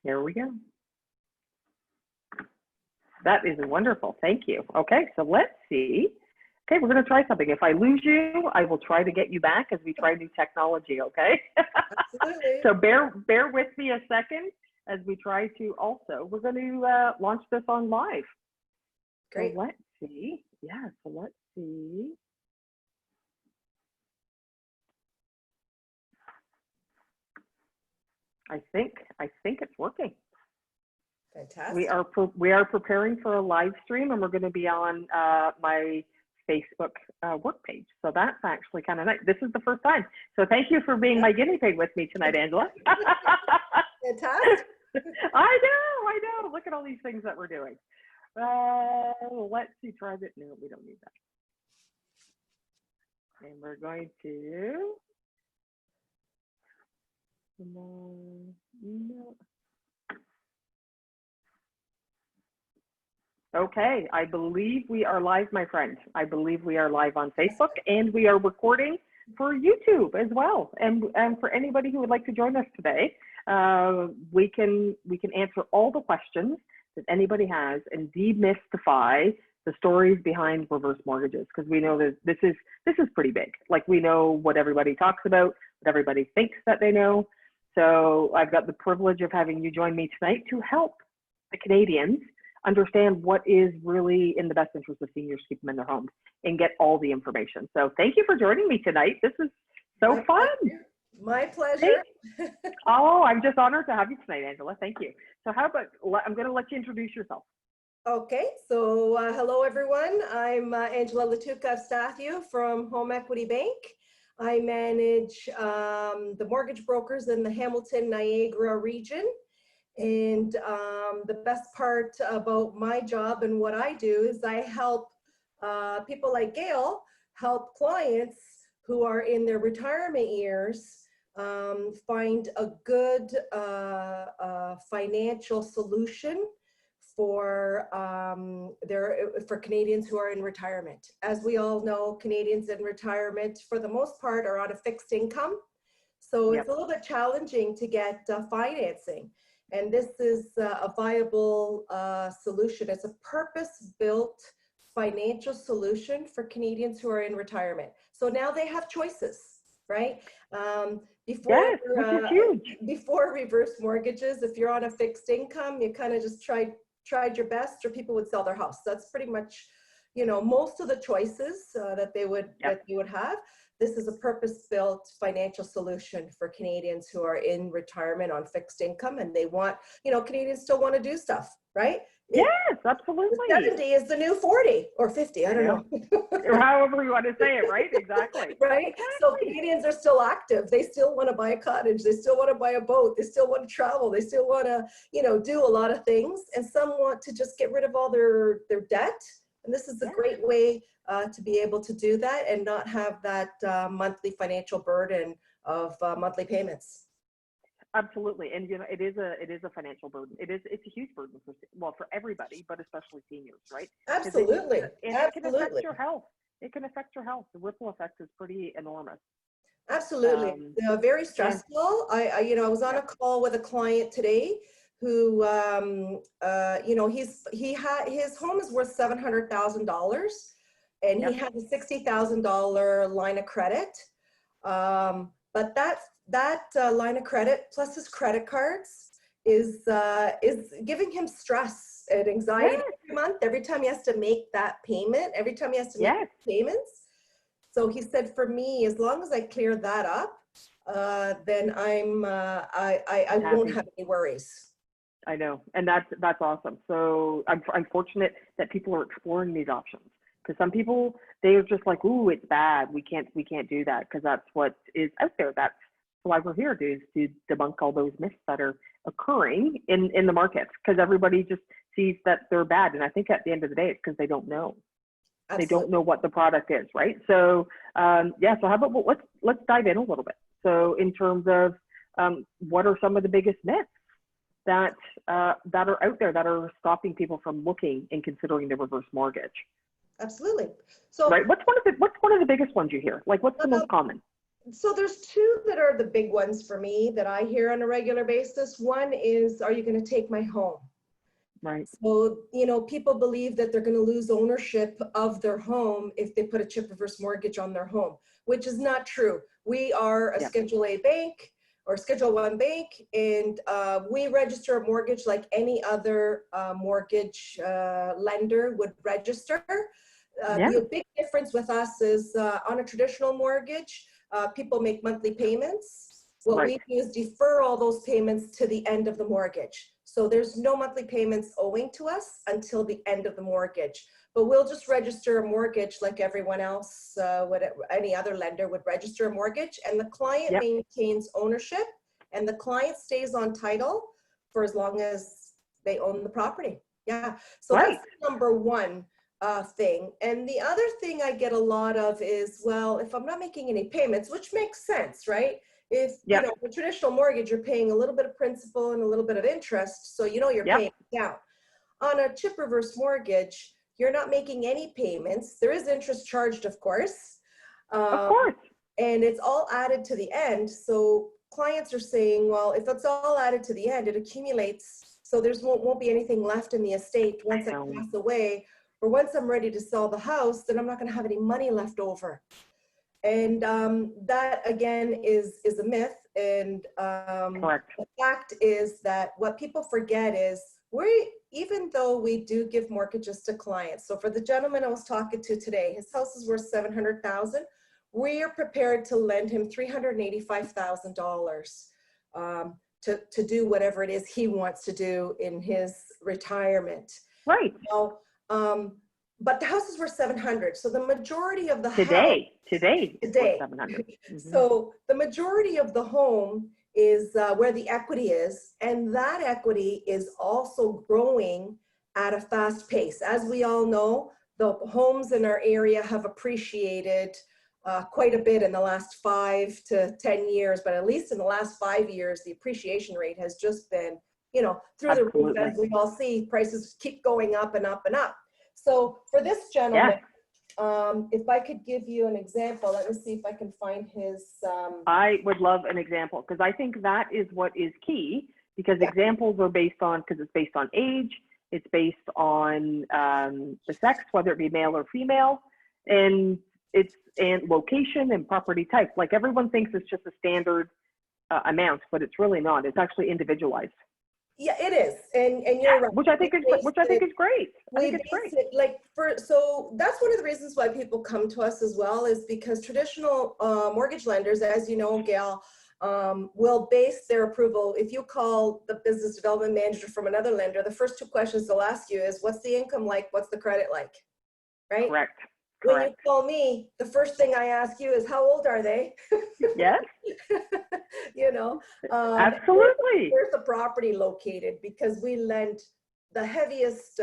Here we go. That is wonderful. Thank you. Okay, so let's see. Okay, we're going to try something. If I lose you, I will try to get you back as we try new technology, okay? Absolutely. So bear with me a second as we try to also, we're going to launch this on live. Great. So let's see. Yeah, so let's see. I think it's working. Fantastic. We are preparing for a live stream, and we're going to be on my Facebook work page. So that's actually kind of nice. This is the first time. So thank you for being my guinea pig with me tonight, Angela. Fantastic. I know. Look at all these things that we're doing. Let's see. Try that. No, we don't need that. And we're going to. No. Okay, I believe we are live, my friend. I believe we are live on Facebook, and we are recording for YouTube as well. And for anybody who would like to join us today, we can answer all the questions that anybody has and demystify the stories behind reverse mortgages, because we know that this is pretty big. Like, we know what everybody talks about, what everybody thinks that they know. So I've got the privilege of having you join me tonight to help the Canadians understand what is really in the best interest of seniors to keep them in their homes and get all the information. So thank you for joining me tonight. This is so fun. My pleasure. Oh, I'm just honored to have you tonight, Angela. Thank you. So how about, I'm going to let you introduce yourself. Okay, so hello everyone. I'm Angela Lattuca of Stathu from Home Equity Bank. I manage the mortgage brokers in the Hamilton, Niagara region. And the best part about my job and what I do is I help people like Gail help clients who are in their retirement years find a good financial solution for Canadians who are in retirement. As we all know, Canadians in retirement for the most part are on a fixed income. So It's a little bit challenging to get financing. And this is a viable solution. It's a purpose-built financial solution for Canadians who are in retirement. So now they have choices, right? Before reverse mortgages, if you're on a fixed income, you kind of just tried your best, or people would sell their house. That's pretty much, most of the choices that they would have. This is a purpose-built financial solution for Canadians who are in retirement on fixed income, and they want, Canadians still want to do stuff, right? Yes, absolutely. 70 is the new 40 or 50, I don't know. Or however you want to say it, right? Exactly. Right? Exactly. So Canadians are still active. They still want to buy a cottage. They still want to buy a boat. They still want to travel. They still want to, do a lot of things. And some want to just get rid of all their debt. And this is a great way to be able to do that and not have that monthly financial burden of monthly payments. Absolutely, and it is a financial burden. It's a huge burden for everybody, but especially seniors, right? Absolutely, it can affect your health. It can affect your health. The ripple effect is pretty enormous. Absolutely, very stressful. I was on a call with a client today who, his home is worth $700,000, and he has a $60,000 line of credit. But that line of credit plus his credit cards is giving him stress and anxiety every month, every time he has to make that payment, every time he has to make payments. So he said, for me, as long as I clear that up, then I won't have any worries. I know, and that's awesome. So I'm fortunate that people are exploring these options, because some people, they are just like, ooh, it's bad. We can't do that, because that's what is out there. That's why we're here, to debunk all those myths that are occurring in the markets, because everybody just sees that they're bad. And I think at the end of the day, it's because they don't know. Absolutely. They don't know what the product is, right? So so how about, let's dive in a little bit. So in terms of what are some of the biggest myths that are out there that are stopping people from looking and considering the reverse mortgage? Absolutely. So right, what's one of the biggest ones you hear? Like, what's the most common? So there's two that are the big ones for me that I hear on a regular basis. One is, are you going to take my home? Right. So, you know, people believe that they're going to lose ownership of their home if they put a chip reverse mortgage on their home, which is not true. We are a Yeah. Schedule A bank or Schedule I bank, and we register a mortgage like any other mortgage lender would register. Yeah. The big difference with us is on a traditional mortgage, people make monthly payments. What Right. we do is defer all those payments to the end of the mortgage. So there's no monthly payments owing to us until the end of the mortgage. But we'll just register a mortgage like everyone else, any other lender would register a mortgage, and the client Yep. maintains ownership, and the client stays on title for as long as they own the property. Yeah, so Right. that's number one thing. And the other thing I get a lot of is, well, if I'm not making any payments, which makes sense, right? If, Yep. you know, a traditional mortgage, you're paying a little bit of principal and a little bit of interest, so you know you're Yep. paying it down. On a chip reverse mortgage, you're not making any payments. There is interest charged, of course. Of course. And it's all added to the end. So clients are saying, well, if it's all added to the end, it accumulates. So there's won't be anything left in the estate once I pass away, or once I'm ready to sell the house, then I'm not going to have any money left over. And that again is a myth. And Correct. the fact is that what people forget is even though we do give mortgages to clients. So for the gentleman I was talking to today, his house is worth $700,000. We are prepared to lend him $385,000 to do whatever it is he wants to do in his retirement. Right. Now, but the house is worth 700. So the majority of the Today it's worth 700. So the majority of the home is where the equity is, and that equity is also growing at a fast pace. As we all know, the homes in our area have appreciated quite a bit in the last 5 to 10 years, but at least in the last 5 years, the appreciation rate has just been, you know, through the roof. As we all see, prices keep going up and up and up. So for this gentleman, if I could give you an example, let me see if I can find his. I would love an example, because I think that is what is key, because examples are based on, because it's based on age, it's based on the sex, whether it be male or female, and location and property type. Like everyone thinks it's just a standard amount, but it's really not. It's actually individualized. Yeah, it is, and you're right. Which I think is great. I think it's great. So that's one of the reasons why people come to us as well, is because traditional mortgage lenders, as you know, Gail, will base their approval. If you call the business development manager from another lender, the first 2 questions they'll ask you is, what's the income like? What's the credit like? Right? Correct. When you call me, the first thing I ask you is, how old are they? Yes. You know, absolutely. Where's the property located? Because we lend, the heaviest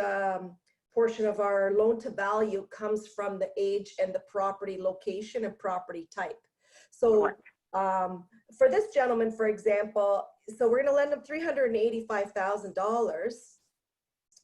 portion of our loan to value comes from the age and the property location and property type. So for this gentleman, for example, so we're going to lend him $385,000.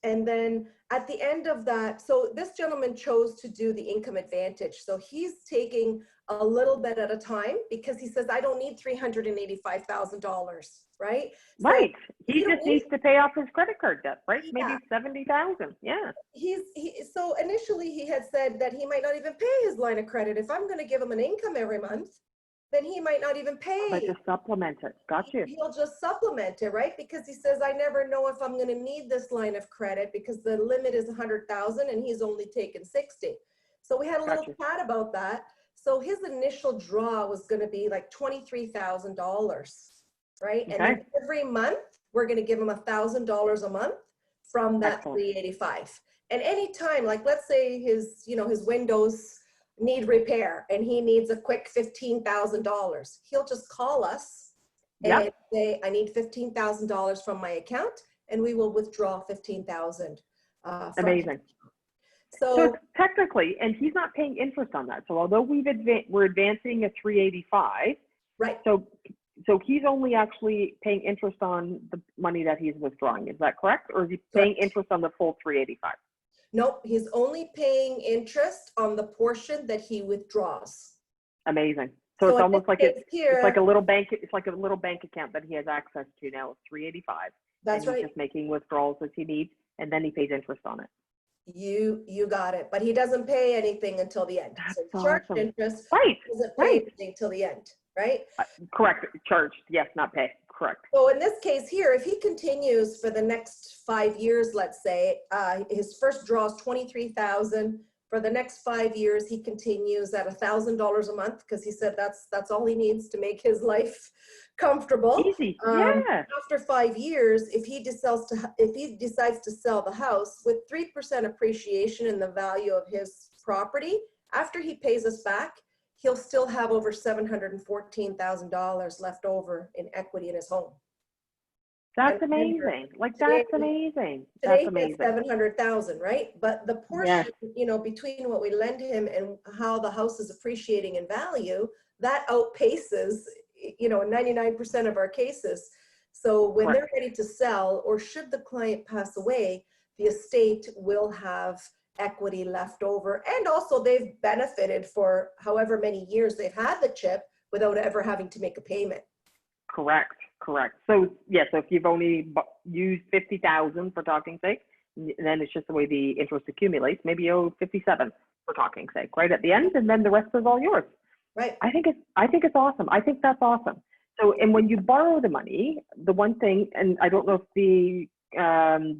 And then at the end of that, so this gentleman chose to do the income advantage. So he's taking a little bit at a time, because he says, I don't need $385,000, right? Right. So he just needs to pay off his credit card debt, right? Yeah. Maybe 70,000. Yeah. So initially he had said that he might not even pay his line of credit. If I'm going to give him an income every month, then he might not even pay. But just supplement it. Got you. He'll just supplement it, right? Because he says, I never know if I'm going to need this line of credit, because the limit is 100,000 and he's only taken 60. So we had a little chat about that. So his initial draw was going to be like $23,000, right? And then every month we're going to give him $1,000 a month from that 385. And anytime, like let's say his, you know, his windows need repair and he needs a quick $15,000, he'll just call us and say, I need $15,000 from my account, and we will withdraw $15,000. Amazing. So technically, and he's not paying interest on that. So although we're advancing a 385, right? So he's only actually paying interest on the money that he's withdrawing. Is that correct, or is he paying interest on the full 385? Nope, he's only paying interest on the portion that he withdraws. Amazing. So it's in almost this like case it's like here, a little bank. It's like a little bank account that he has access to now of 385, that's and he's right. just making withdrawals as he needs, and then he pays interest on it. You got it. But he doesn't pay anything until the end. That's So he charged awesome. interest, Right, doesn't pay right. anything till the end, right? Correct. Charged. Yes, not pay. Correct. So in this case here, if he continues for the next 5 years, let's say, his first draw is 23,000. For the next 5 years, he continues at $1,000 a month because he said that's all he needs to make his life comfortable. Easy. Yeah. After 5 years, if he decides to sell the house with 3% appreciation in the value of his property, after he pays us back, he'll still have over $714,000 left over in equity in his home. That's And remember, amazing. Like, today- that's amazing. Today That's he has amazing. 700,000, right? But the portion, between what we lend him and how the house is appreciating in value, that outpaces, 99% of our cases. So when Correct. they're ready to sell, or should the client pass away, the estate will have equity left over. And also they've benefited for however many years they've had the chip without ever having to make a payment. Correct. So yes, so if you've only used 50,000 for talking sake, then it's just the way the interest accumulates. Maybe you owe 57 for talking sake, right at the end, and then the rest is all yours. Right. I think it's awesome. I think that's awesome. So, and when you borrow the money, the one thing, and I don't know if the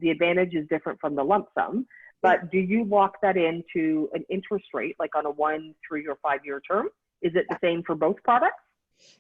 advantage is different from the lump sum, but do you lock that into an interest rate, like on a 1, 3, or 5 year term? Is it the same for both products?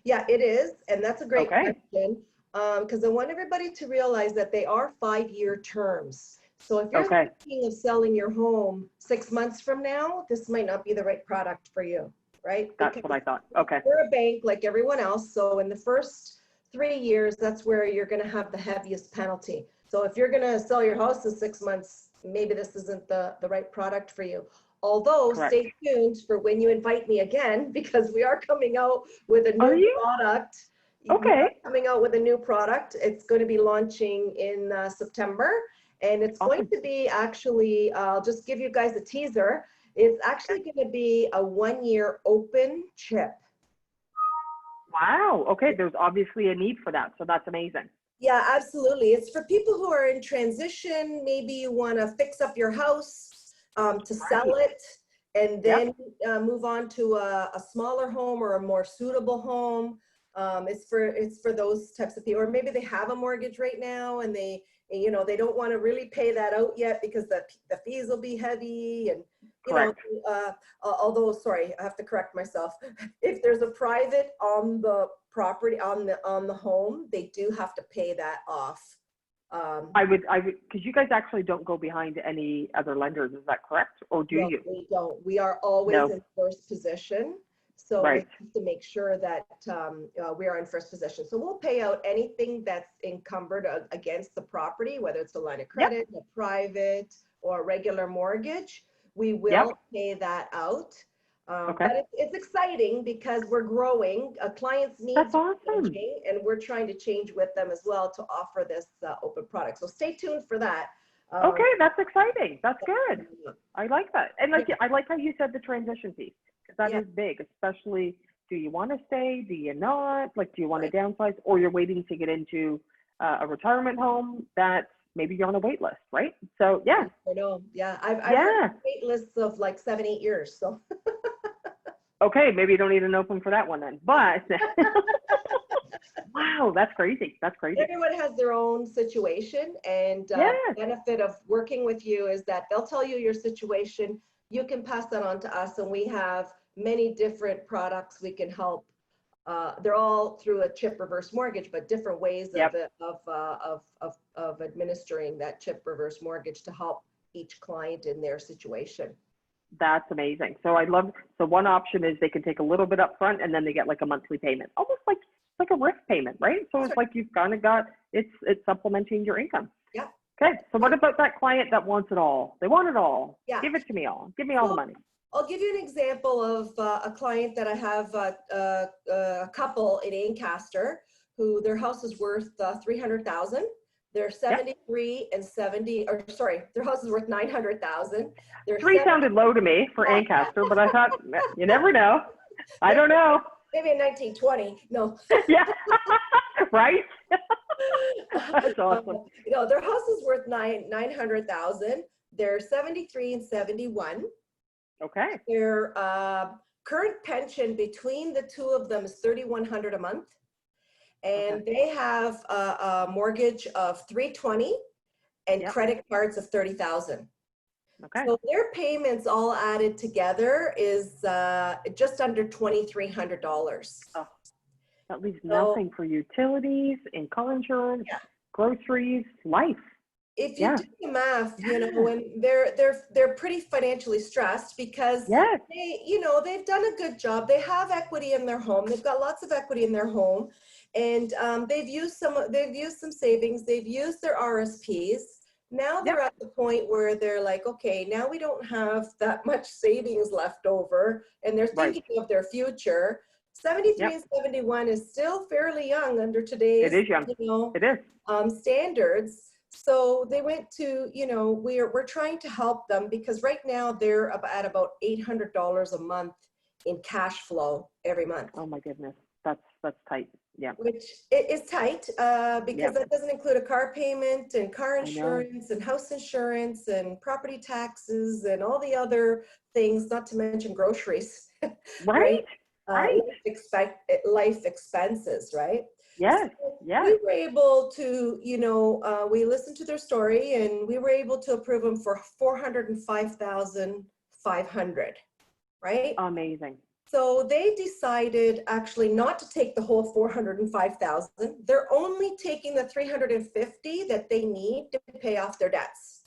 Yeah, it is. And that's a great Okay. question. Because I want everybody to realize that they are 5-year terms. So if you're thinking of selling your home 6 months from now, this might not be the right product for you, right? That's Because what I thought. Okay. we're a bank like everyone else. So in the first 3 years, that's where you're going to have the heaviest penalty. So if you're going to sell your house in 6 months, maybe this isn't the right product for you. Although, stay tuned for when you invite me again, because we are coming out with a new product. Okay. We are coming out with a new product. It's going to be launching in September. And it's going to be actually, I'll just give you guys a teaser. It's actually going to be a 1-year open chip. Wow. Okay. There's obviously a need for that. So that's amazing. Yeah, absolutely. It's for people who are in transition. Maybe you want to fix up your house to sell it, and then move on to a smaller home or a more suitable home. It's for those types of people, or maybe they have a mortgage right now and they don't want to really pay that out yet because the fees will be heavy. And although, sorry, I have to correct myself. If there's a private on the property, on the home, they do have to pay that off. I would, because you guys actually don't go behind any other lenders, is that correct? Or do you? We don't. We are always in first position. So we have to make sure that we are in first position. So we'll pay out anything that's encumbered against the property, whether it's a line of credit, a private, or a regular mortgage. We will pay that out. But it's exciting because we're growing. Clients' needs are changing, and we're trying to change with them as well to offer this open product. So stay tuned for that. Okay, that's exciting. That's good. I like that. And I like how you said the transition piece, because that is big, especially, do you want to stay? Do you not? Like, do you want to downsize? Or you're waiting to get into a retirement home that maybe you're on a wait list, right? So, I know. Yeah. I've heard wait lists of like 7-8 years. So. Okay, maybe you don't need an open for that one then, but wow, that's crazy. That's crazy. Everyone has their own situation, and the benefit of working with you is that they'll tell you your situation. You can pass that on to us, and we have many different products we can help. They're all through a chip reverse mortgage, but different ways of administering that chip reverse mortgage to help each client in their situation. That's amazing. So one option is they can take a little bit up front and then they get like a monthly payment, almost like a RIF payment, right? So it's like you've kind of got, it's supplementing your income. Yeah. Okay. So what about that client that wants it all? They want it all. Yeah. Give it to me all. Give me all the money. I'll give you an example of a client that I have, a couple in Ancaster who their house is worth $300,000. They're 73 and 70, or sorry, their house is worth 900,000. 3 sounded low to me for Ancaster, but I thought, you never know. I don't know. maybe in 1920. No. Yeah. Right? That's awesome. Their house is worth 900,000. They're 73 and 71. Okay. Their current pension between the two of them is $3,100 a month. And they have a mortgage of $320 and credit cards of $30,000. Okay. So their payments all added together is just under $2,300. Oh, that leaves nothing for utilities and car insurance, groceries, life. If you do the math, when they're pretty financially stressed because they've done a good job. They have equity in their home. They've got lots of equity in their home, and they've used some savings. They've used their RSPs. Now they're at the point where they're like, okay, now we don't have that much savings left over, and they're thinking of their future. 73 and 71 is still fairly young under today's standards. So they went to, we're trying to help them because right now they're at about $800 a month in cash flow every month. Oh my goodness, that's tight. Yeah. Which is tight because that doesn't include a car payment and car insurance and house insurance and property taxes and all the other things, not to mention groceries. Right. Life expenses, right? Yes. So we were able to, we listened to their story and we were able to approve them for $405,500, right? Amazing. So they decided actually not to take the whole $405,000. They're only taking the $350,000 that they need to pay off their debts.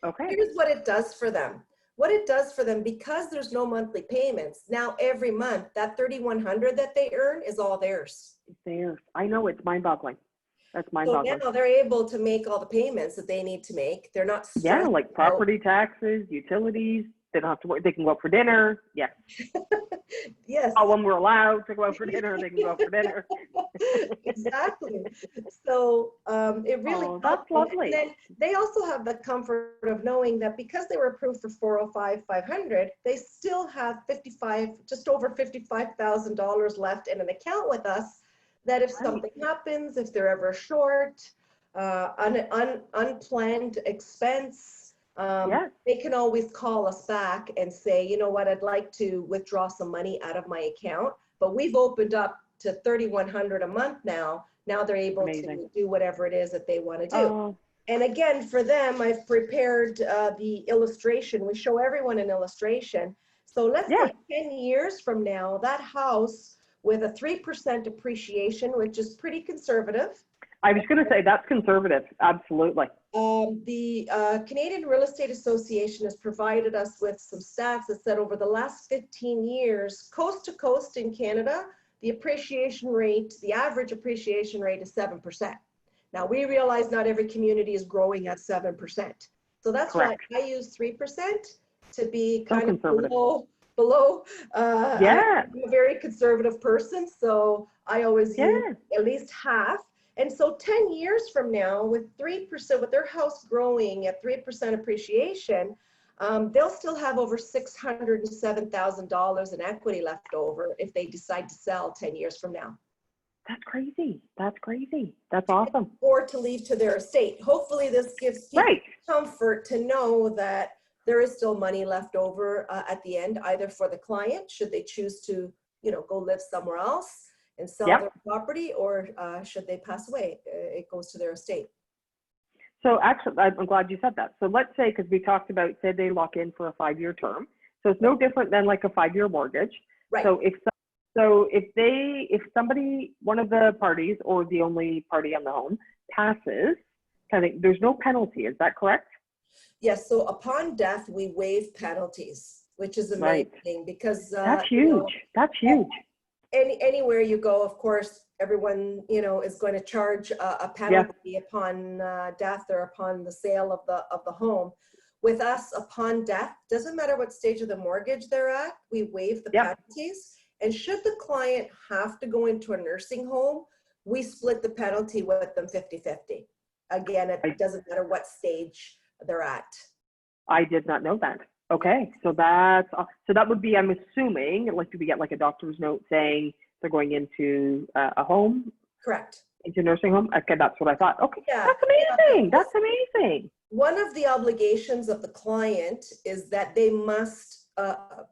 Okay. Here's what it does for them. What it does for them, because there's no monthly payments, now every month, that $3,100 that they earn is all theirs. It's theirs. I know, it's mind-boggling. That's mind-boggling. So now they're able to make all the payments that they need to make. They're not stressed like property taxes, utilities. They don't have to worry. They can go out for dinner. Yeah. Yes. Oh, when we're allowed to go out for dinner, they can go out for dinner. Exactly. So it really that's lovely. And then they also have the comfort of knowing that because they were approved for $405,500, they still have just over $55,000 left in an account with us. That if something happens, if they're ever short, unplanned expense. They can always call us back and say, you know what, I'd like to withdraw some money out of my account, but we've opened up to $3,100 a month now. Now they're able to do whatever it is that they want to do. And again, for them, I've prepared the illustration. We show everyone an illustration. So let's say 10 years from now, that house with a 3% appreciation, which is pretty conservative. I was going to say that's conservative. Absolutely. The Canadian Real Estate Association has provided us with some stats that said over the last 15 years, coast to coast in Canada, the average appreciation rate is 7%. Now we realize not every community is growing at 7%. So that's why I use 3% to be kind of below. I'm a very conservative person, so I always use at least half. And so 10 years from now, with 3%, with their house growing at 3% appreciation, they'll still have over $607,000 in equity left over if they decide to sell 10 years from now. That's crazy. That's crazy. That's awesome. Or to leave to their estate. Hopefully this gives people comfort to know that there is still money left over at the end, either for the client, should they choose to, go live somewhere else and sell their property, or should they pass away, it goes to their estate. So actually, I'm glad you said that. So let's say, because we talked about, say they lock in for a 5-year term. So it's no different than like a 5-year mortgage. Right. So if somebody, one of the parties or the only party on the home passes, there's no penalty. Is that correct? Yes. So upon death, we waive penalties, which is amazing because that's huge. That's huge. Anywhere you go, of course, everyone, is going to charge a penalty upon death or upon the sale of the home. With us, upon death, doesn't matter what stage of the mortgage they're at, we waive the penalties. And should the client have to go into a nursing home, we split the penalty with them 50-50. Again, it doesn't matter what stage they're at. I did not know that. Okay, so that would be, I'm assuming, like, do we get like a doctor's note saying they're going into a home, Correct. into nursing home. Okay, that's what I thought. Okay, Yeah. that's amazing. That's amazing. One of the obligations of the client is that they must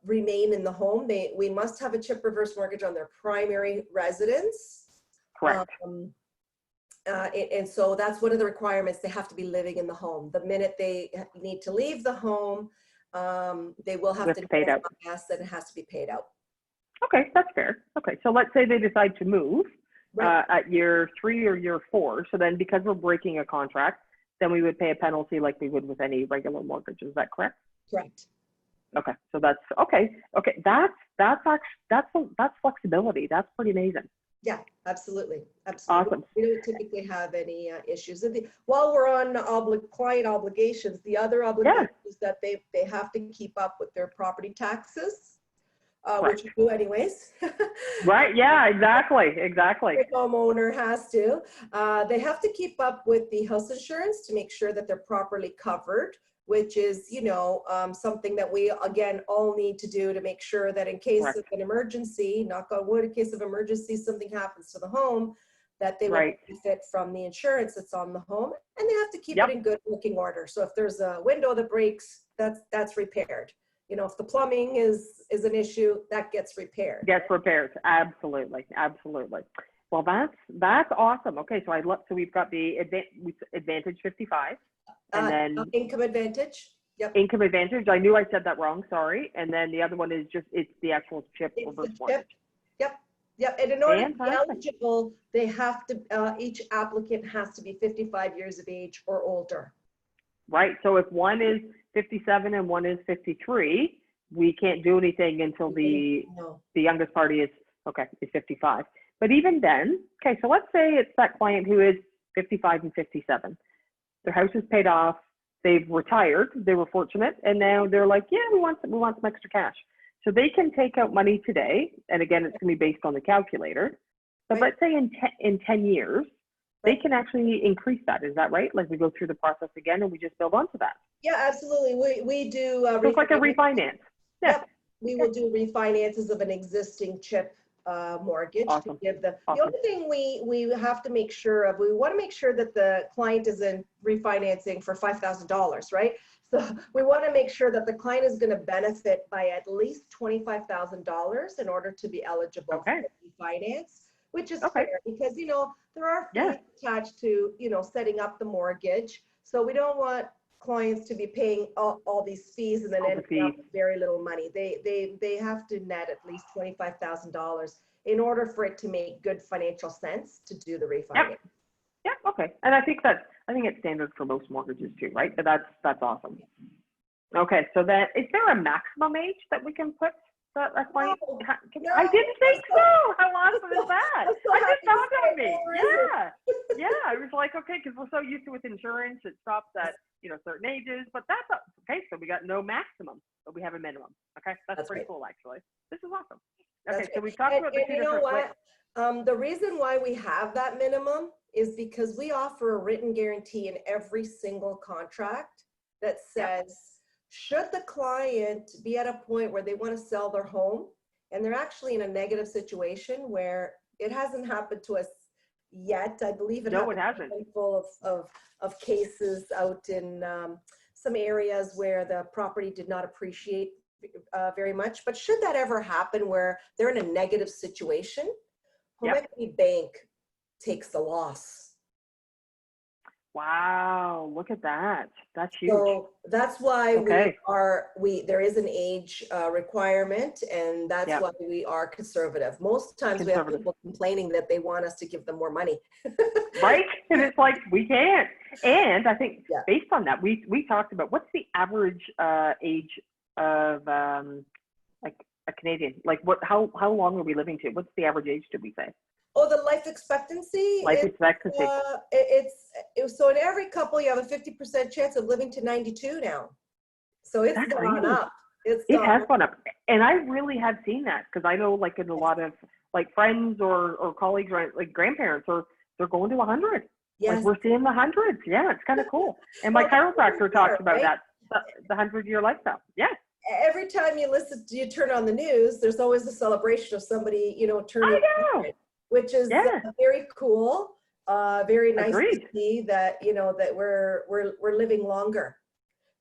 remain in the home. We must have a chip reverse mortgage on their primary residence. Correct. And so that's one of the requirements. They have to be living in the home. The minute they need to leave the home, they will have to pay it out. Yes, and it has to be paid out. Okay, that's fair. Okay, so let's say they decide to move Right. at year 3 or year 4. So then, because we're breaking a contract, then we would pay a penalty like we would with any regular mortgage. Is that correct? Correct. Okay, so that's okay. Okay, that's flexibility. That's pretty amazing. Yeah, absolutely. Absolutely. Awesome. We don't typically have any issues. And while we're on client obligations, the other obligation is that they have to keep up with their property taxes, which we do anyways. Right. Yeah, exactly. The homeowner has to. They have to keep up with the house insurance to make sure that they're properly covered, which is, something that we, again, all need to do to make sure that in case of an emergency, knock on wood, in case of emergency, something happens to the home, that they will benefit from the insurance that's on the home, and they have to keep it in good working order. So if there's a window that breaks, that's repaired. If the plumbing is an issue, that gets repaired. Repaired. Absolutely. Absolutely. Well, that's awesome. Okay. So we've got the Advantage 55. And then income advantage. Yep. Income advantage. I knew I said that wrong. Sorry. And then the other one is it's the actual chip reverse mortgage. Yep. And in order to be eligible, they have to, each applicant has to be 55 years of age or older. Right. So if one is 57 and one is 53, we can't do anything until the youngest party is 55. But even then, okay, so let's say it's that client who is 55 and 57. Their house is paid off. They've retired. They were fortunate, and now they're like, yeah, we want some extra cash. So they can take out money today, and again, it's going to be based on the calculator. But let's say in 10 years, they can actually increase that. Is that right? Like we go through the process again, and we just build onto that. Yeah, absolutely. We do. So it's like a refinance. Yeah. Yep. We will do refinances of an existing chip mortgage to give the only thing we have to make sure of, we want to make sure that the client isn't refinancing for $5,000, right? So we want to make sure that the client is going to benefit by at least $25,000 in order to be eligible for refinance, which is fair because, there are fees attached to, setting up the mortgage. So we don't want clients to be paying all these fees and then end up with very little money. They have to net at least $25,000 in order for it to make good financial sense to do the refinance. Yeah. Okay. And I think it's standard for most mortgages too, right? But that's awesome. Okay. So then, is there a maximum age that we can put a client? No, I didn't think so. How awesome is that? I just thought of me. Yeah. I was like, okay, because we're so used to with insurance, it stops at certain ages. But that's okay. So we got no maximum, but we have a minimum. Okay, that's pretty cool, actually. This is awesome. Okay, so we talked about the two different ways. The reason why we have that minimum is because we offer a written guarantee in every single contract that says, should the client be at a point where they want to sell their home and they're actually in a negative situation where it hasn't happened to us yet. I believe it hasn't. Full of cases out in some areas where the property did not appreciate very much. But should that ever happen where they're in a negative situation, home equity bank takes the loss. Wow, look at that. That's huge. So that's why there is an age requirement, and that's why we are conservative. Most times we have people complaining that they want us to give them more money. Right? And it's like, we can't. And I think based on that, we talked about what's the average age of like a Canadian? Like how long are we living to? What's the average age, did we say? Oh, the life expectancy? Life expectancy. So in every couple, you have a 50% chance of living to 92 now. So it's gone up. It has gone up. And I really have seen that because I know like in a lot of like friends or colleagues, right, like grandparents, they're going to 100. Yes. Like we're seeing the hundreds. Yeah, it's kind of cool. And my chiropractor talks about that, the 100-year lifestyle. Yeah. every time you turn on the news, there's always a celebration of somebody, turning, I know. which is Yeah. very cool. Very nice Agreed. to see that, that we're living longer.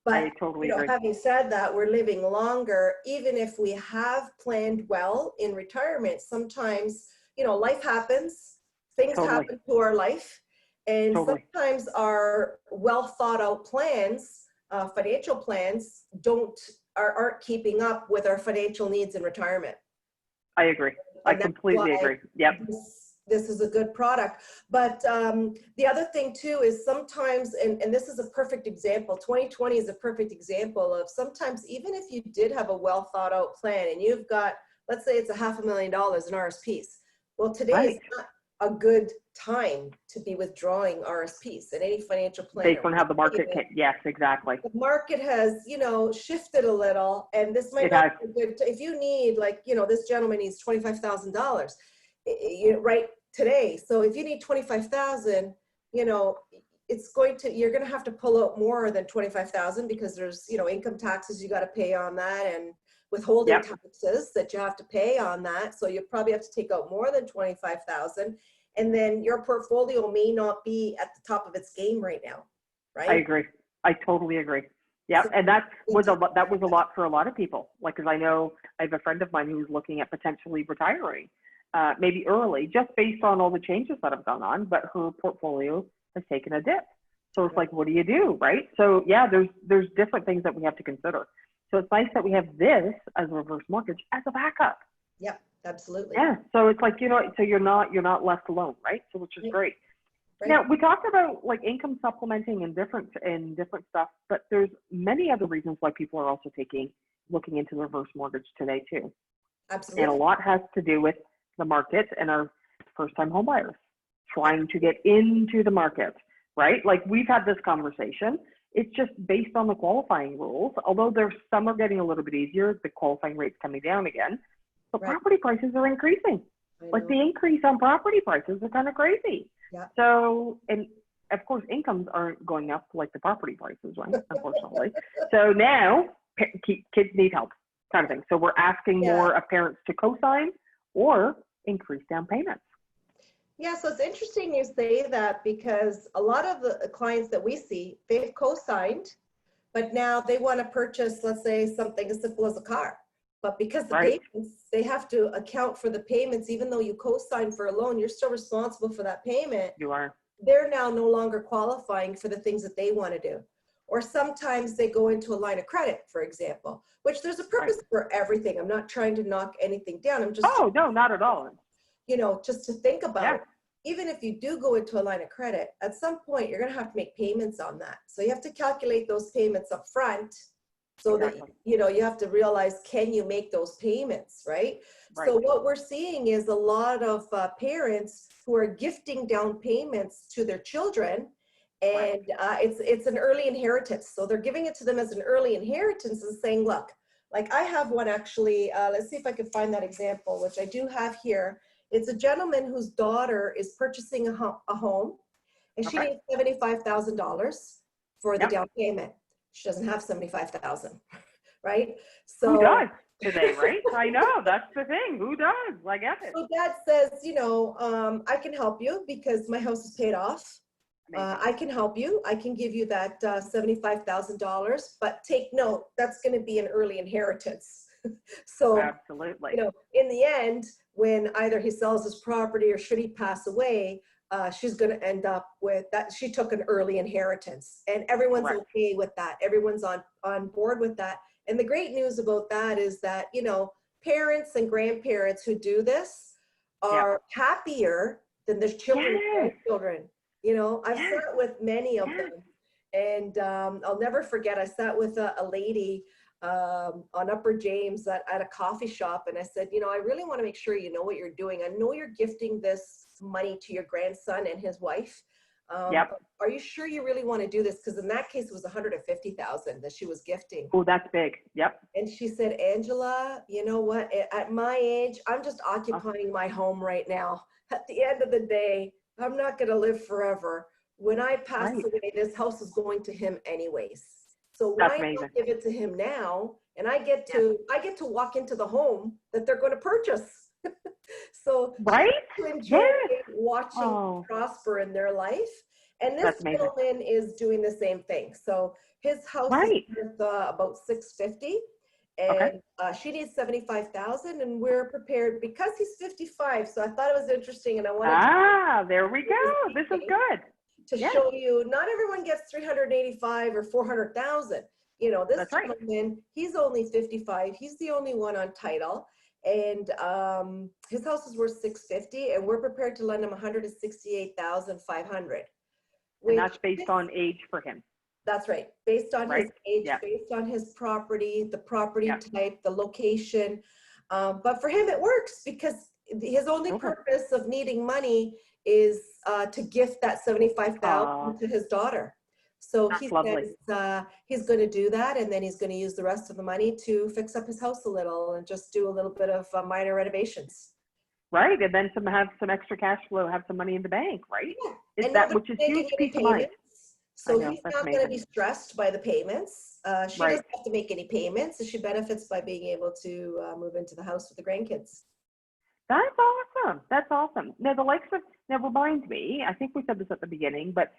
But, I totally agree. having said that, we're living longer, even if we have planned well in retirement. Sometimes, life happens, things Totally. happen to our life. And Totally. sometimes our well thought out plans, financial plans, aren't keeping up with our financial needs in retirement. I agree. I completely agree. Yep. This is a good product. But the other thing too is sometimes, and this is a perfect example, 2020 is a perfect example of sometimes, even if you did have a well thought out plan and you've got, let's say it's $500,000 in RSPs. Well, today is not a good time to be withdrawing RSPs in any financial plan. Based on how the market yes, exactly. The market has, shifted a little, and this might not be good. If you need, this gentleman needs $25,000, right today. So if you need 25,000, you're going to have to pull out more than 25,000 because there's, income taxes you got to pay on that, and withholding taxes that you have to pay on that. So you probably have to take out more than 25,000, and then your portfolio may not be at the top of its game right now. Right? I agree. I totally agree. Yeah, so, and that was a lot for a lot of people. Like, because I know I have a friend of mine who's looking at potentially retiring, maybe early, just based on all the changes that have gone on. But her portfolio has taken a dip. So it's like, what do you do, right? So yeah, there's different things that we have to consider. So it's nice that we have this as a reverse mortgage as a backup. Yeah, absolutely. Yeah. So it's like, so you're not left alone, right? So which is great. Right. Now, we talked about like income supplementing and different stuff, but there's many other reasons why people are also looking into reverse mortgage today too. Absolutely. And a lot has to do with the market and our first-time home buyers trying to get into the market, right? Like we've had this conversation. It's just based on the qualifying rules. Although some are getting a little bit easier, the qualifying rate's coming down again, but property prices are increasing. Like the increase on property prices are kind of crazy. Yeah. So, and of course, incomes aren't going up like the property prices, right? Unfortunately. So now kids need help, kind of thing. So we're asking more of parents to co-sign or increase down payments. Yeah, so it's interesting you say that because a lot of the clients that we see, they've co-signed, but now they want to purchase, let's say, something as simple as a car. But because the payments, they have to account for the payments, even though you co-sign for a loan, you're still responsible for that payment. You are. They're now no longer qualifying for the things that they want to do. Or sometimes they go into a line of credit, for example, which there's a purpose for everything. I'm not trying to knock anything down. I'm just no, not at all. Just to think about, even if you do go into a line of credit, at some point you're going to have to make payments on that. So you have to calculate those payments up front. So that, you have to realize, can you make those payments, right? So what we're seeing is a lot of parents who are gifting down payments to their children, and it's an early inheritance. So they're giving it to them as an early inheritance and saying, look, like I have one actually, let's see if I can find that example, which I do have here. It's a gentleman whose daughter is purchasing a home, and she needs $75,000 for the down payment. She doesn't have 75,000, right? So who does today, right? I know, that's the thing. Who does? I get it. So dad says, I can help you because my house is paid off. I can help you. I can give you that $75,000, but take note, that's going to be an early inheritance. So absolutely, in the end, when either he sells his property or should he pass away, she's going to end up with that. She took an early inheritance, and everyone's okay with that. Everyone's on board with that. And the great news about that is that, parents and grandparents who do this are happier than their children and grandchildren. I've sat with many of them, and I'll never forget, I sat with a lady on Upper James at a coffee shop, and I said, I really want to make sure you know what you're doing. I know you're gifting this money to your grandson and his wife. Are you sure you really want to do this? Because in that case, it was $150,000 that she was gifting. Oh, that's big. Yep. And she said, Angela, you know what? At my age, I'm just occupying my home right now. At the end of the day, I'm not going to live forever. When I pass away, this house is going to him anyways. So why not give it to him now and I get to walk into the home that they're going to purchase. So Right? to enjoy Yes. watching Oh, prosper in their life. And this that's amazing. gentleman is doing the same thing. So his house Right. is worth about 650, Okay. and she needs 75,000, and we're prepared because he's 55. So I thought it was interesting, and I wanted There we go. This is good. to Yes, show you not everyone gets 385 or 400,000. You know, this that's right. gentleman, he's only 55. He's the only one on title, and his house is worth 650, and we're prepared to lend him 168,500. And that's based on age for him. That's right. Based on his Right? age, Yeah. based on his property, the property Yeah. type, the location. But for him, it works because his only Okay. purpose of needing money is to gift that 75,000 Aw, to his daughter. So that's he lovely. says he's going to do that, and then he's going to use the rest of the money to fix up his house a little and just do a little bit of minor renovations. Right. And then have some extra cash flow, have some money in the bank, right? Yeah. Is And that, nobody's which is making huge any peace of mind. payments. I So know, he's that's not going to be amazing. stressed by the payments. She Right. doesn't have to make any payments, and she benefits by being able to move into the house with the grandkids. That's awesome. That's awesome. Now, remind me, I think we said this at the beginning, but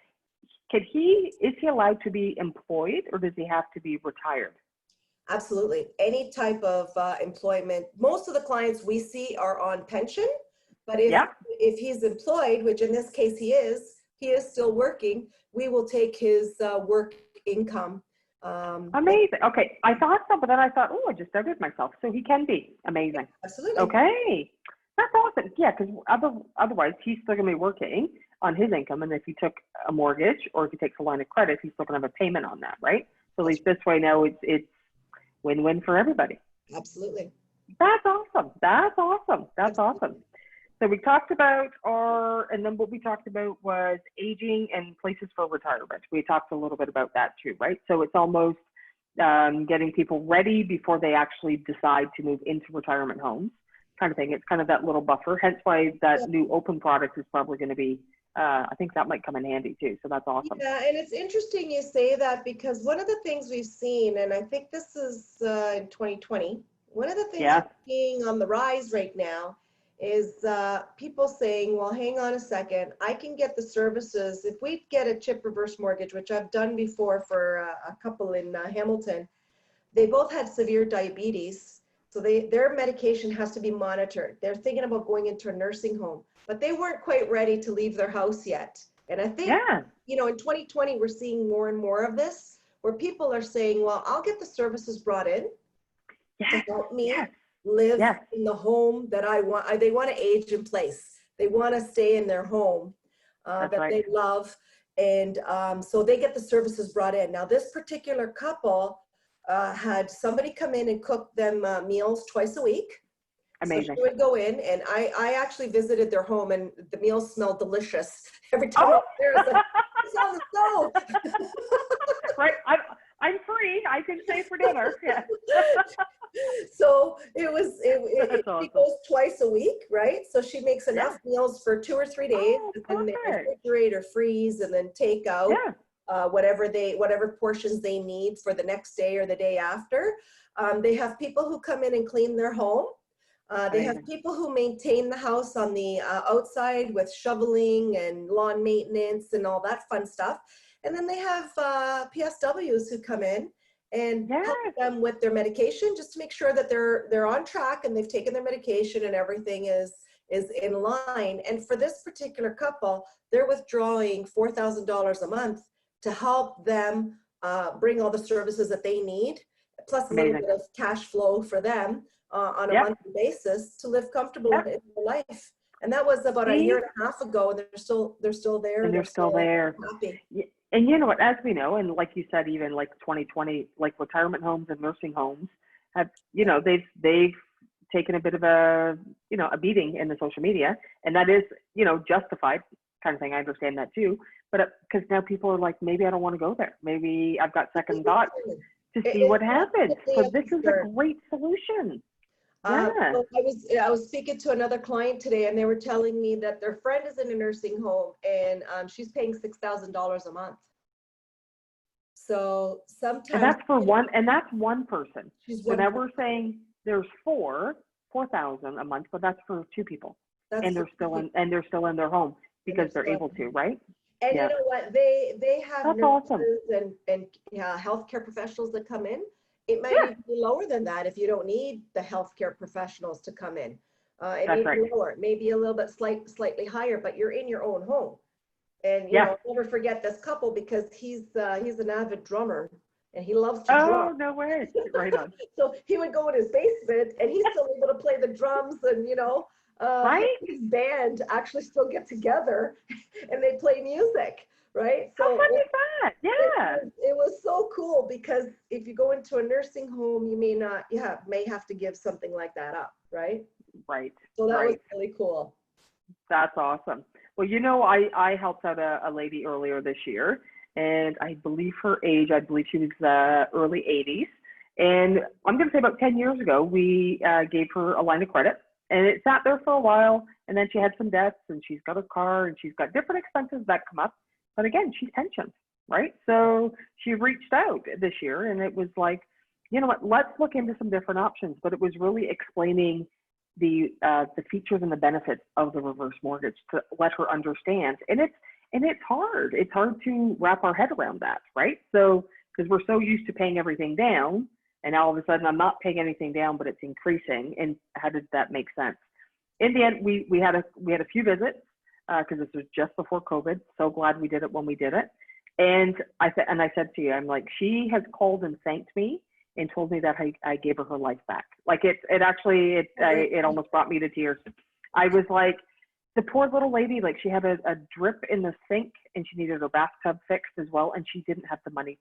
is he allowed to be employed, or does he have to be retired? Absolutely. Any type of employment. Most of the clients we see are on pension, but if he's employed, which in this case he is still working, we will take his work income. Amazing. Okay, I thought so, but then I thought, oh, I just doubted myself. So he can be. Amazing. Absolutely. Okay, that's awesome. Yeah, because otherwise he's still going to be working on his income, and if he took a mortgage or if he takes a line of credit, he's still going to have a payment on that, right? So at least this way now it's win-win for everybody. Absolutely. That's awesome. That's awesome. That's awesome. So we talked about and then what we talked about was aging and places for retirement. We talked a little bit about that too, right? So it's almost getting people ready before they actually decide to move into retirement homes kind of thing. It's kind of that little buffer, hence why that new open product is probably going to be, I think that might come in handy too. So that's awesome. Yeah, and it's interesting you say that, because one of the things we've seen, and I think this is in 2020, one of the things we're seeing on the rise right now is people saying, well, hang on a second, I can get the services. If we get a chip reverse mortgage, which I've done before for a couple in Hamilton, they both had severe diabetes. So their medication has to be monitored. They're thinking about going into a nursing home, but they weren't quite ready to leave their house yet. And I think, you know, in 2020, we're seeing more and more of this, where people are saying, well, I'll get the services brought in to help me live in the home that I want. They want to age in place. They want to stay in their home that they love. And so they get the services brought in. Now, this particular couple had somebody come in and cook them meals twice a week. Amazing. So she would go in, and I actually visited their home, and the meals smelled delicious. Every time I was there, I was like, it's on the stove. Right. I'm free. I can stay for dinner. Yeah. So it awesome. She goes twice a week, right? So she makes enough meals for 2 or 3 days, and then they refrigerate or freeze, and then take out whatever portions they need for the next day or the day after. They have people who come in and clean their home. They have people who maintain the house on the outside with shoveling and lawn maintenance and all that fun stuff. And then they have PSWs who come in and help them with their medication, just to make sure that they're on track and they've taken their medication and everything is in line. And for this particular couple, they're withdrawing $4,000 a month to help them bring all the services that they need, plus a little bit of cash flow for them on a monthly basis to live comfortable in their life. And that was about a year and a half ago, and they're still there. And they're still there. Happy. And you know what, as we know, and like you said, even like 2020, like retirement homes and nursing homes have, you know, they've taken a bit of a beating in the social media, and that is, you know, justified kind of thing. I understand that too, but because now people are like, maybe I don't want to go there. Maybe I've got second thoughts to see what happens. So this is a great solution. So I was speaking to another client today, and they were telling me that their friend is in a nursing home, and she's paying $6,000 a month. So sometimes. And that's for one, and that's one person. She's So one. now we're saying there's 4,000 a month, but that's for 2 people. That's And they're still in their home because they're able to, right? And Yeah. you know what? They have That's nurses awesome. and healthcare professionals that come in. It might Yeah. even be lower than that if you don't need the healthcare professionals to come in. It That's may right. be lower, maybe a little bit slightly higher, but you're in your own home. And you Yeah. know, never forget this couple because he's an avid drummer and he loves to drum. Oh, no way. Right on. So he would go in his basement and he's still able to play the drums, and you know, Right? his band actually still get together and they play music, right? How So fun is that? Yeah. it was so cool because if you go into a nursing home, you may have to give something like that up, right? Right. So that was Right. really cool. That's awesome. Well, you know, I helped out a lady earlier this year, and I believe her age, I believe she was early 80s. And I'm going to say about 10 years ago, we gave her a line of credit, and it sat there for a while. And then she had some debts, and she's got a car, and she's got different expenses that come up. But again, she's pensioned, right? So she reached out this year, and it was like, you know what, let's look into some different options. But it was really explaining the features and the benefits of the reverse mortgage to let her understand. And it's hard. It's hard to wrap our head around that, right? So because we're so used to paying everything down, and now all of a sudden I'm not paying anything down, but it's increasing. And how did that make sense? In the end, we had a few visits because this was just before COVID. So glad we did it when we did it. And I said to you, I'm like, she has called and thanked me and told me that I gave her life back. Like it almost brought me to tears. I was like, the poor little lady, like she had a drip in the sink and she needed her bathtub fixed as well. And she didn't have the money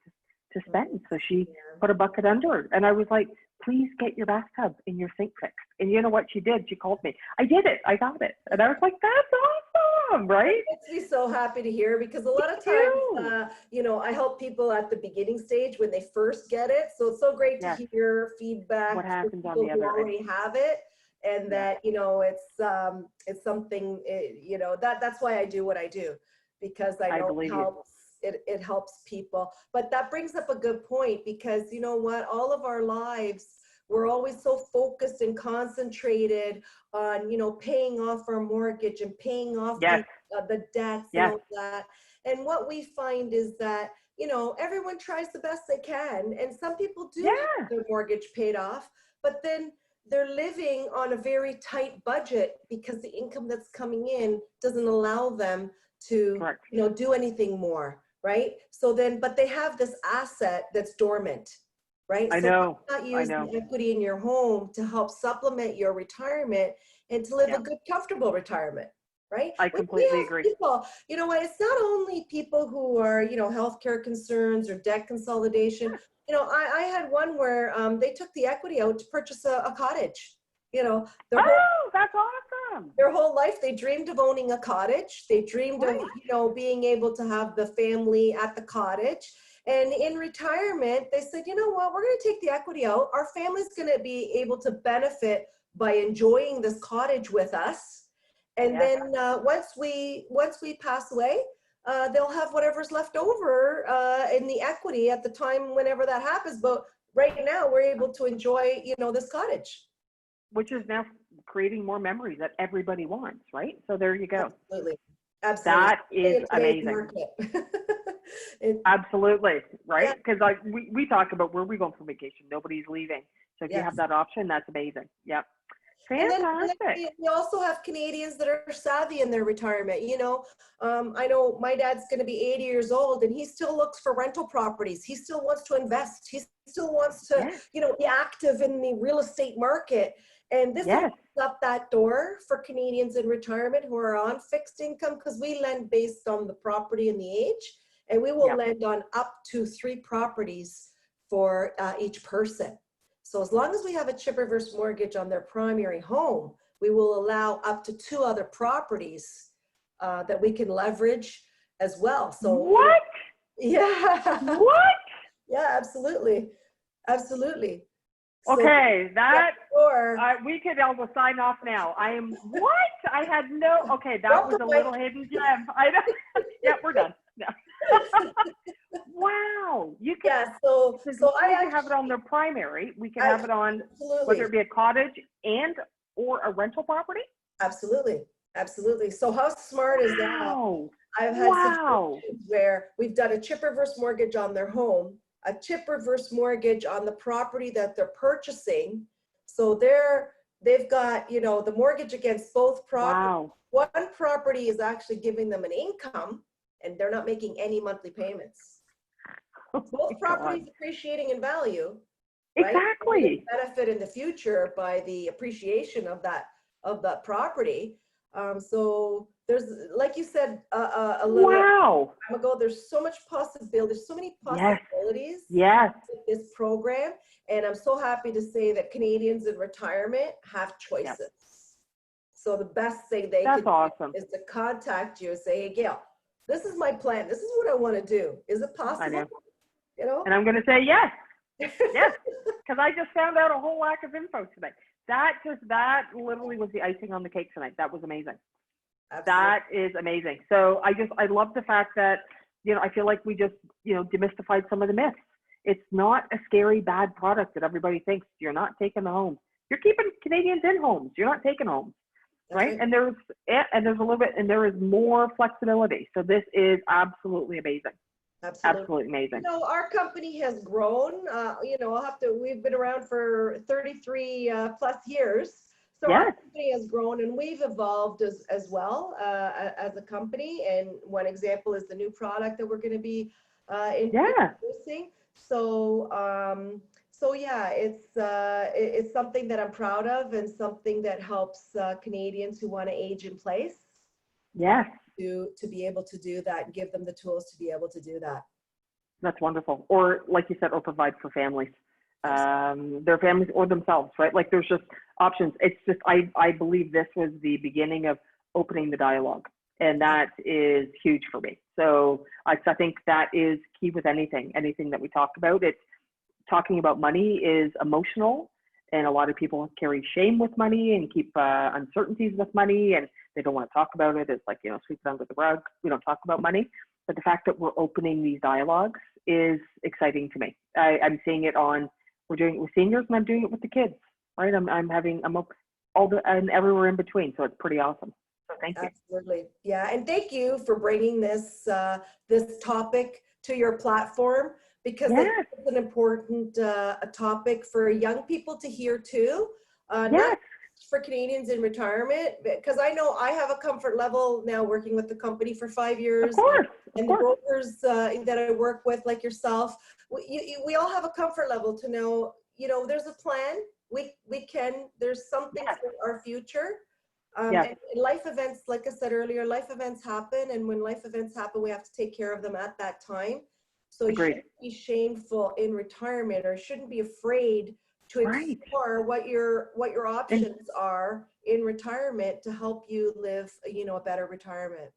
to spend. So she put a bucket under her. And I was like, please get your bathtub and your sink fixed. And you know what she did? She called me. I did it. I got it. And I was like, that's awesome, right? It makes me so happy to hear because a lot of times, you know, I help people at the beginning stage when they first get it. So it's so great to hear feedback what happens from on people the who other already have it, and that, you know, it's something, you know, that's why I do what I do, because I know it helps people. But that brings up a good point because, you know what, all of our lives, we're always so focused and concentrated on, you know, paying off our mortgage and paying off the debts and all that. And what we find is that, you know, everyone tries the best they can. And some people do have their mortgage paid off, but then they're living on a very tight budget because the income that's coming in doesn't allow them to, you know, do anything more, right? So then, but they have this asset that's dormant. Right? I know. Not use the equity in your home to help supplement your retirement and to live a good, comfortable retirement, right? I completely agree. People, you know what? It's not only people who are, you know, healthcare concerns or debt consolidation. You know, I had one where they took the equity out to purchase a cottage. You know, that's awesome. Their whole life, they dreamed of owning a cottage. They dreamed of, you know, being able to have the family at the cottage. And in retirement, they said, you know what, we're going to take the equity out. Our family's going to be able to benefit by enjoying this cottage with us. And then once we pass away, they'll have whatever's left over in the equity at the time, whenever that happens. But right now, we're able to enjoy, you know, this cottage. Which is now creating more memories that everybody wants, right? So there you go. Absolutely. That is amazing. Absolutely, right? Because like we talk about where we going for vacation. Nobody's leaving. So if you have that option, that's amazing. Yep. Fantastic. And then we also have Canadians that are savvy in their retirement. You know, I know my dad's going to be 80 years old and he still looks for rental properties. He still wants to invest. He still wants to, you know, be active in the real estate market. And this opens up that door for Canadians in retirement who are on fixed income, because we lend based on the property and the age, and we will lend on up to 3 properties for each person. So as long as we have a chip reverse mortgage on their primary home, we will allow up to 2 other properties that we can leverage as well. So what? Yeah. What? Yeah, absolutely. Absolutely. Okay, we could almost sign off now. I am, what? I had no, okay, that was a little hidden gem. I know. Yeah, we're done. Wow. You can, Yeah, so I can have it on their primary. We can have it on whether it be a cottage and or a rental property. Absolutely. Absolutely. So how smart is that? Wow. I've had situations where we've done a chip reverse mortgage on their home, a chip reverse mortgage on the property that they're purchasing. So they've got, you know, the mortgage against both properties. Wow. One property is actually giving them an income and they're not making any monthly payments. Both properties appreciating in value. Right? Exactly. Benefit in the future by the appreciation of that property. So there's, like you said, a little time ago, there's so much possibility. There's so many possibilities with this program. And I'm so happy to say that Canadians in retirement have choices. Yep. So the best thing they can do is to contact you and say, hey, Gail, this is my plan. This is what I want to do. Is it possible? You know? And I'm going to say yes. Yes. Because I just found out a whole lack of info today. That literally was the icing on the cake tonight. That was amazing. Absolutely. That is amazing. So I love the fact that, you know, I feel like we just, you know, demystified some of the myths. It's not a scary, bad product that everybody thinks. You're not taking the homes. You're keeping Canadians in homes. You're not taking homes. Right? And there's a little bit, and there is more flexibility. So this is absolutely amazing. Absolutely amazing. You know, our company has grown. You know, we've been around for 33 plus years. So our company has grown and we've evolved as well as a company. And one example is the new product that we're going to be introducing. So yeah, it's something that I'm proud of and something that helps Canadians who want to age in place. Yes. To be able to do that and give them the tools to be able to do that. That's wonderful. Or like you said, or provide for families, their families or themselves, right? Like there's just options. It's just, I believe this was the beginning of opening the dialogue, and that is huge for me. So I think that is key with anything that we talk about. It's talking about money is emotional, and a lot of people carry shame with money and keep uncertainties with money, and they don't want to talk about it. It's like, you know, sweep it under the rug. We don't talk about money. But the fact that we're opening these dialogues is exciting to me. I'm seeing it we're doing it with seniors, and I'm doing it with the kids, right? I'm and everywhere in between. So it's pretty awesome. So thank you. Absolutely. Yeah. And thank you for bringing this topic to your platform, because it's an important topic for young people to hear too. Not for Canadians in retirement, because I know I have a comfort level now working with the company for 5 years. And the brokers that I work with, like yourself, we all have a comfort level to know, you know, there's a plan. There's something for our future. And life events, like I said earlier, life events happen. And when life events happen, we have to take care of them at that time. So you shouldn't be shameful in retirement, or shouldn't be afraid to explore what your options are in retirement to help you live, you know, a better retirement.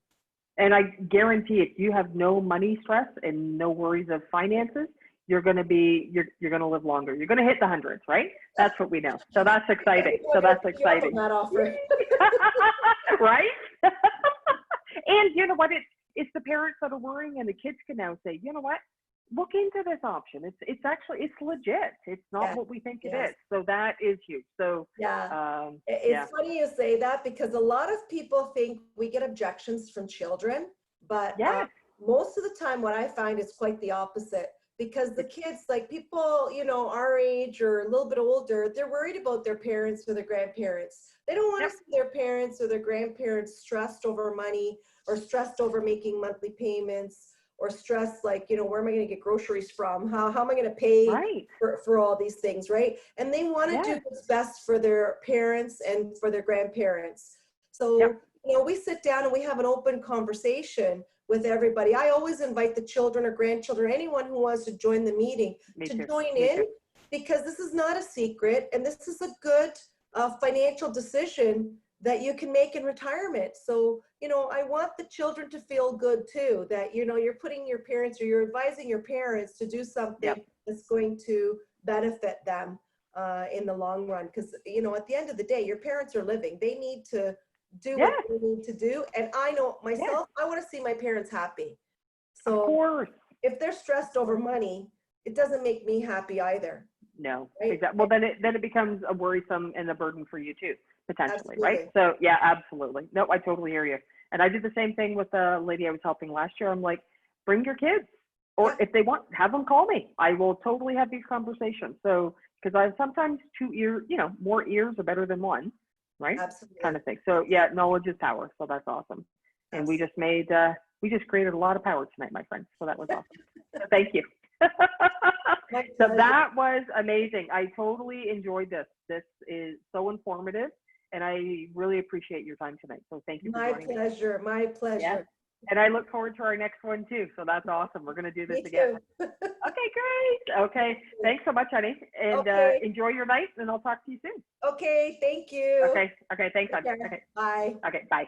And I guarantee if you have no money stress and no worries of finances, you're going to live longer. You're going to hit the hundreds, right? That's what we know. So that's exciting. That offer. Right? And you know what? It's the parents that are worrying, and the kids can now say, you know what? Look into this option. It's legit. It's not what we think it is. So that is huge. So it's funny you say that, because a lot of people think we get objections from children, but most of the time what I find is quite the opposite, because the kids, like people, you know, our age or a little bit older, they're worried about their parents or their grandparents. They don't want to see their parents or their grandparents stressed over money, or stressed over making monthly payments, or stress, like, you know, where am I going to get groceries from? How am I going to pay for all these things, right? And they want to do what's best for their parents and for their grandparents. So, you know, we sit down and we have an open conversation with everybody. I always invite the children or grandchildren, anyone who wants to join the meeting, join in, because this is not a secret, and this is a good financial decision that you can make in retirement. So, you know, I want the children to feel good too, that, you know, you're putting your parents, or you're advising your parents to do something that's going to benefit them in the long run. Because, you know, at the end of the day, your parents are living. They need to do what they need to do. And I know myself, I want to see my parents happy. So of course. if they're stressed over money, it doesn't make me happy either. No, right? exactly. Well, then it becomes a worrisome and a burden for you too, potentially, Absolutely. right? So yeah, absolutely. No, I totally hear you. And I did the same thing with the lady I was helping last year. I'm like, bring your kids, or Yeah. if they want, have them call me. I will totally have these conversations. So because I sometimes more ears are better than one, right? Absolutely. Kind of thing. So yeah, knowledge is power. So that's awesome. And we just created a lot of power tonight, my friends. So that was awesome. So thank you. So that was amazing. I totally enjoyed this. This is so informative, and I really appreciate your time tonight. So thank you for joining me. My pleasure. Yeah. And I look forward to our next one too. So that's awesome. We're going to do this Me again. too. Okay, great. Okay. Thanks so much, honey. And Okay. enjoy your night, and I'll talk to you soon. Okay, thank you. Okay. Thanks, honey. Okay. Bye. Okay, bye.